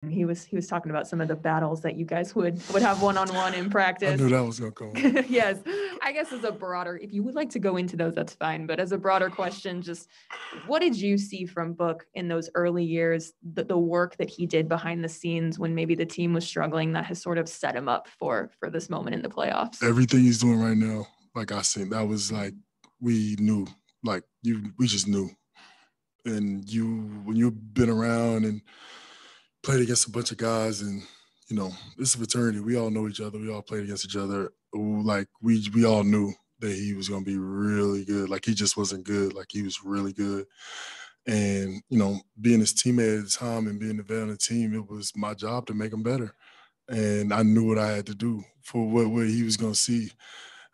He was talking about some of the battles that you guys would have one-on-one in practice. I knew that was going to come. Yes. I guess as a broader, if you would like to go into those, that's fine. But as a broader question, just what did you see from Book in those early years, the work that he did behind the scenes when maybe the team was struggling that has sort of set him up for this moment in the playoffs? Everything he's doing right now, like I said, that was like, we knew, like we just knew. And when you've been around and played against a bunch of guys and, it's a fraternity. We all know each other. We all played against each other. Like, we all knew that he was going to be really good. Like, he just wasn't good. Like, he was really good. And, being his teammate at the time and being the vet on the team, it was my job to make him better. And I knew what I had to do for what he was going to see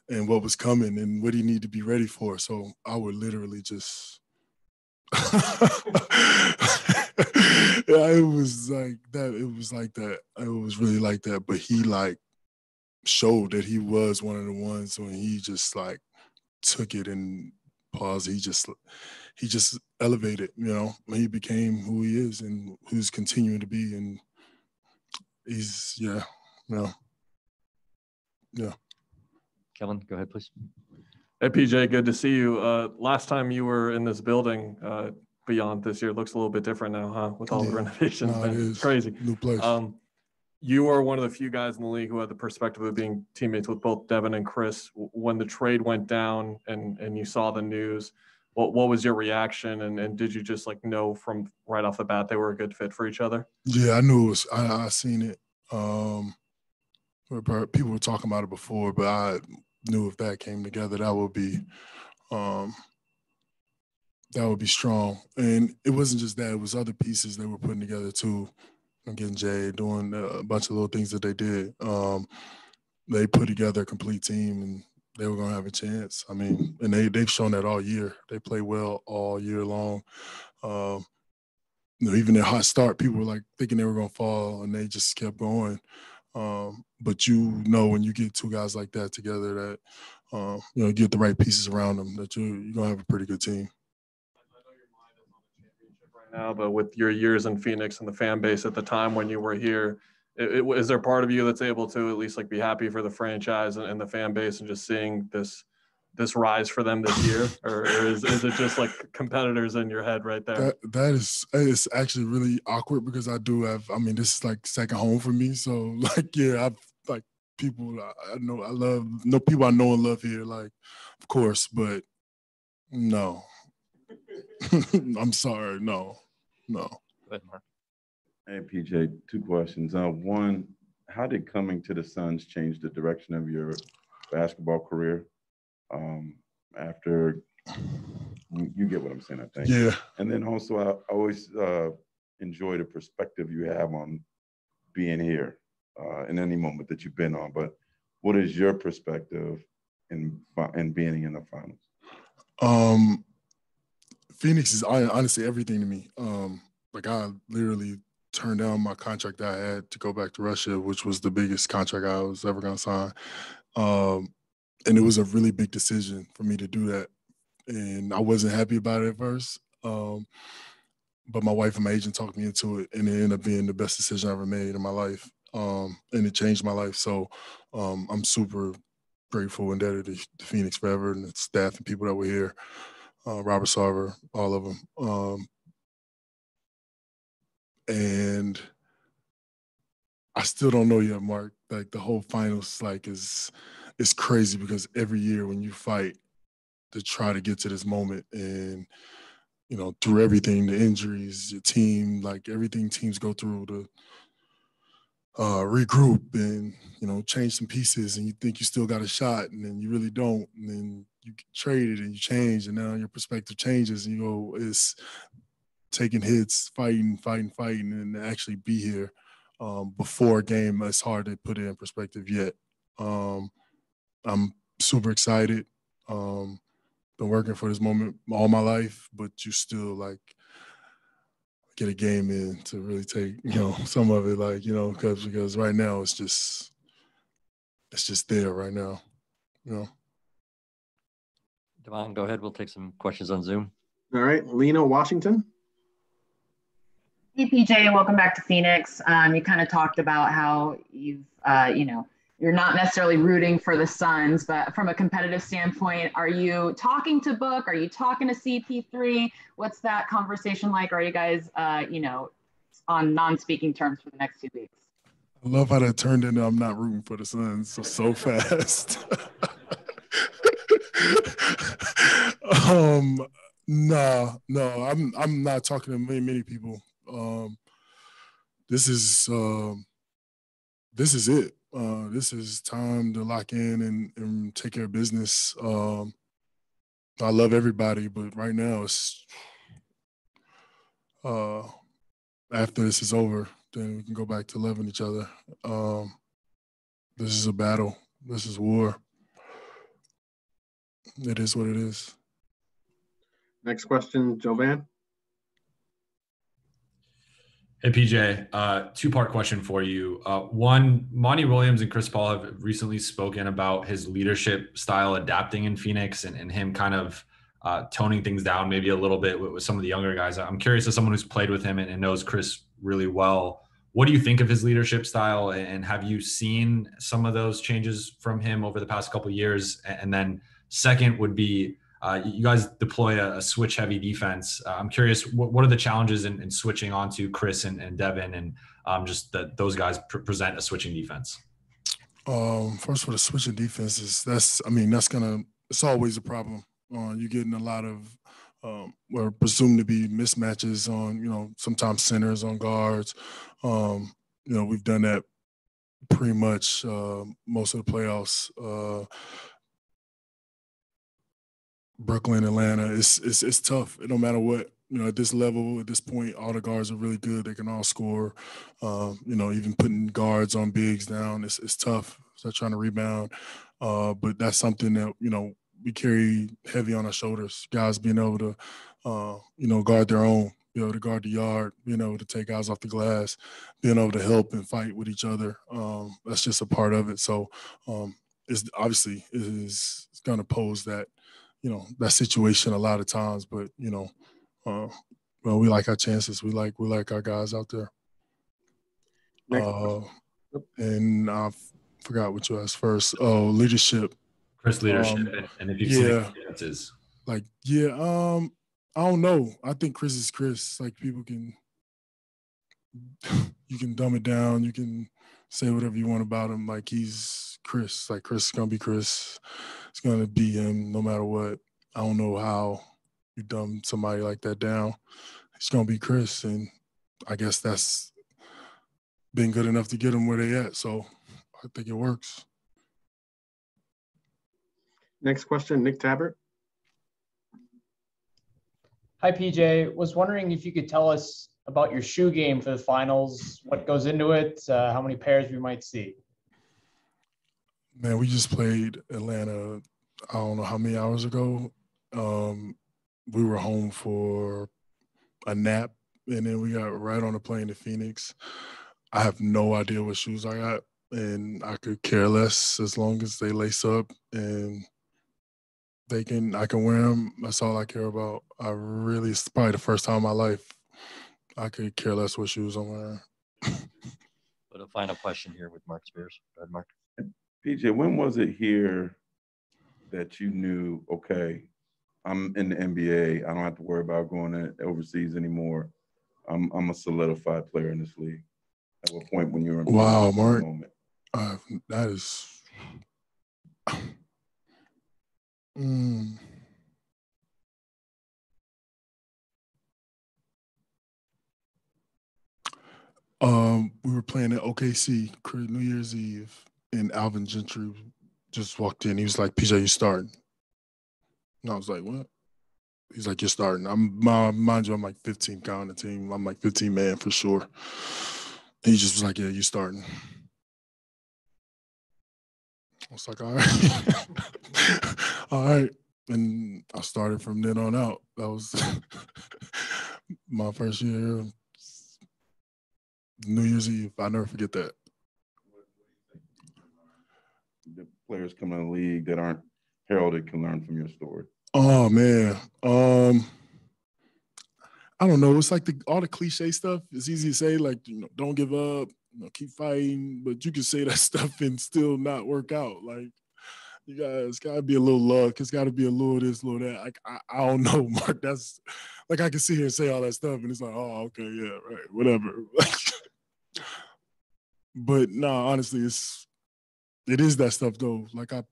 and what was coming and what he needed to be ready for. So I would literally just yeah, it was like that. It was like that. It was really like that. But he showed that he was one of the ones when he just took it and paused. He just elevated. He became who he is and who's continuing to be. And he's yeah. Kellen, go ahead, please. Hey, PJ, good to see you. Last time you were in this building, beyond this year, looks a little bit different now, huh? With all the renovations. No, it is. Crazy. New place. You are one of the few guys in the league who had the perspective of being teammates with both Devin and Chris. When the trade went down and you saw the news, what was your reaction? And did you just know from right off the bat they were a good fit for each other? Yeah, I knew it was. I seen it. People were talking about it before, but I knew if that came together, that would be strong. And it wasn't just that; it was other pieces they were putting together too. I'm getting Jay doing a bunch of little things that they did. They put together a complete team, and they were going to have a chance. I mean, and they've shown that all year. They play well all year long. Even their hot start, people were thinking they were going to fall, and they just kept going. But when you get two guys like that together, that get the right pieces around them, that you're going to have a pretty good team. I know your mind is on the championship right now, but with your years in Phoenix and the fan base at the time when you were here, is there part of you that's able to at least be happy for the franchise and the fan base and just seeing this rise for them this year, or is it just competitors in your head right there? It's actually really awkward because I do have. I mean, this is second home for me. So yeah, I've people I know I love, people I know and love here. Of course, but no, I'm sorry, no. Go ahead, Mark. Hey, PJ, two questions. One, how did coming to the Suns change the direction of your basketball career? After you get what I'm saying, I think. Yeah. And then also, I always enjoy the perspective you have on being here in any moment that you've been on. But what is your perspective in being in the finals? Phoenix is honestly everything to me. I literally turned down my contract that I had to go back to Russia, which was the biggest contract I was ever going to sign. And it was a really big decision for me to do that. And I wasn't happy about it at first. But my wife and my agent talked me into it, and it ended up being the best decision I ever made in my life. And it changed my life. So I'm super grateful and indebted to Phoenix forever and the staff and people that were here, Robert Sarver, all of them. And I still don't know yet, Mark. The whole finals it's crazy because every year when you fight to try to get to this moment and, through everything, the injuries, your team, everything teams go through to regroup and, change some pieces, and you think you still got a shot, and then you really don't. And then you get traded and you change, and now your perspective changes, and it's taking hits, fighting, and to actually be here before a game, it's hard to put it in perspective yet. I'm super excited. Been working for this moment all my life, but you still get a game in to really take, some of it, because right now it's just there right now, Devon, go ahead. We'll take some questions on Zoom. All right, Lena, Washington. Hey PJ, welcome back to Phoenix. You kind of talked about how you're not necessarily rooting for the Suns, but from a competitive standpoint, are you talking to Book? Are you talking to CP3? What's that conversation like? Are you guys, on non-speaking terms for the next 2 weeks? I love how that turned into I'm not rooting for the Suns so fast. No, I'm not talking to many people. This is it. This is time to lock in and take care of business. I love everybody, but right now it's after this is over, then we can go back to loving each other. This is a battle. This is war. It is what it is. Next question, Jovan. Hey, PJ, two-part question for you. One, Monty Williams and Chris Paul have recently spoken about his leadership style adapting in Phoenix and him kind of toning things down maybe a little bit with some of the younger guys. I'm curious, as someone who's played with him and knows Chris really well, what do you think of his leadership style? And have you seen some of those changes from him over the past couple of years? And then second would be, you guys deploy a switch-heavy defense. I'm curious, what are the challenges in switching onto Chris and Devin, and just that those guys present a switching defense? First, for the switching defenses, it's always a problem. You're getting a lot of what presumed to be mismatches on, sometimes centers on guards. We've done that pretty much most of the playoffs. Brooklyn, Atlanta, it's tough. No matter what, at this level, at this point, all the guards are really good. They can all score. Even putting guards on bigs down, it's tough. So trying to rebound, but that's something that we carry heavy on our shoulders. Guys being able to, guard their own, be able to guard the yard, being able to take guys off the glass, being able to help and fight with each other. That's just a part of it. So it's obviously is going to pose that. That situation a lot of times, but we like our chances. We like our guys out there. And I forgot what you asked first. Oh, leadership. Chris leadership, and if you've seen the differences. I don't know. I think Chris is Chris. Like people you can dumb it down. You can say whatever you want about him. Like he's Chris. Like Chris is gonna be Chris. It's gonna be him no matter what. I don't know how you dumb somebody like that down. It's gonna be Chris, and I guess that's been good enough to get them where they at. So I think it works. Next question, Nick Tabbert. Hi, PJ. Was wondering if you could tell us about your shoe game for the finals, what goes into it, how many pairs we might see. Man, we just played Atlanta, I don't know how many hours ago. We were home for a nap, and then we got right on the plane to Phoenix. I have no idea what shoes I got, and I could care less as long as they lace up and I can wear them. That's all I care about. It's probably the first time in my life I could care less what shoes I'm wearing. But a final question here with Mark Spears. Go ahead, Mark. PJ, when was it here that you knew, okay, I'm in the NBA. I don't have to worry about going overseas anymore. I'm a solidified player in this league. At what point when you were in wow, Mark, moment? that is we were playing at OKC New Year's Eve, and Alvin Gentry just walked in. He was like, "PJ, you starting?" And I was like, "What?" He's like, "You're starting." Mind you, I'm like 15 guy on the team. I'm like 15 man for sure. And he just was like, "Yeah, you starting." I was like, "All right." All right. And I started from then on out. That was my first year, New Year's Eve. I'll never forget that. The players coming in the league that aren't heralded can learn from your story. Oh, man. I don't know. It's like all the cliche stuff. It's easy to say, like, don't give up, keep fighting, but you can say that stuff and still not work out. Like, you guys got to be a little luck. It's got to be a little this, little that. Like, I don't know, Mark. That's like I can sit here and say all that stuff, and it's like, oh, okay, yeah, right, whatever. But no, honestly, it is that stuff though. Like I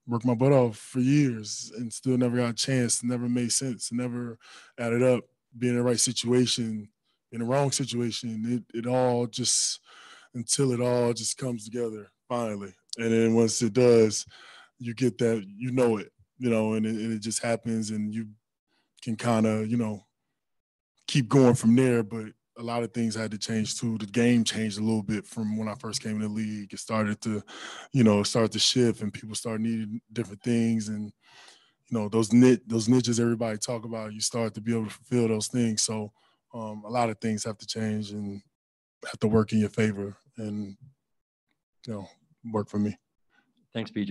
worked my butt off for years and still never got a chance, never made sense, never added up, be in the right situation, in the wrong situation. It all just, until it all just comes together finally. And then once it does, you get that, it, and it just happens and you can kind of, keep going from there. But a lot of things had to change too. The game changed a little bit from when I first came in the league. It started to, start to shift and people started needing different things. And, those niches everybody talk about, you start to be able to fulfill those things. So a lot of things have to change and have to work in your favor and, work for me. Thanks, BJ.